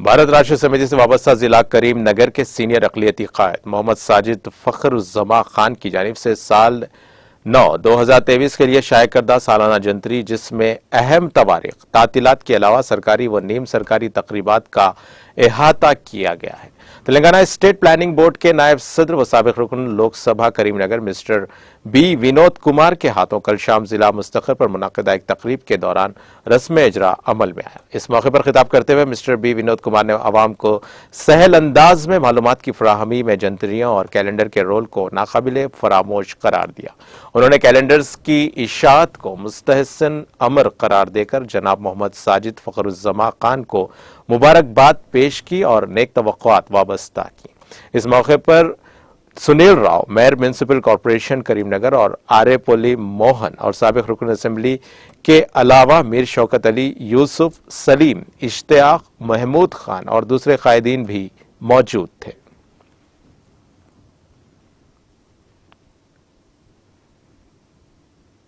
بھارت راشٹر سمیتی سے وابستہ ضلع کریم نگر کے سینئر اقلیتی قائد محمد ساجد فخر الزما خان کی جانب سے سال 2023 کے لیے شائع کردہ سالانہ جنتری، جس میں اہم تواریخ، تعطیلات کے علاوہ سرکاری و نیم سرکاری تقریبات کا احاطہ کیا گیا ہے۔ تلنگانہ اسٹیٹ پلاننگ بورڈ کے نائب صدر و سابق رکن لوک سبھا کریم نگر مسٹر بی ونود کمار کے ہاتھوں کل شام ضلع مستقر پر منعقدہ ایک تقریب کے دوران رسم اجرا عمل میں آیا۔ اس موقع پر خطاب کرتے ہوئے مسٹر بی ونود کمار نے عوام کو سہل انداز میں معلومات کی فراہمی میں جنتریوں اور کیلنڈر کے رول کو ناقابل فراموش قرار دیا۔ انہوں نے کیلنڈرز کی اشاعت کو مستحسن امر قرار دے کر جناب محمد ساجد فخر الزما خان کو مبارکباد پیش کی اور نیک توقعات وابستہ کی۔ اس موقع پر Sunil Rao, mayor municipal corporation Karimnagar اور آرے پولی موہن اور سابق رکن اسمبلی کے علاوہ میر شوکت علی، یوسف، سلیم، اشتیاق، محمود خان اور دوسرے قائدین بھی موجود تھے۔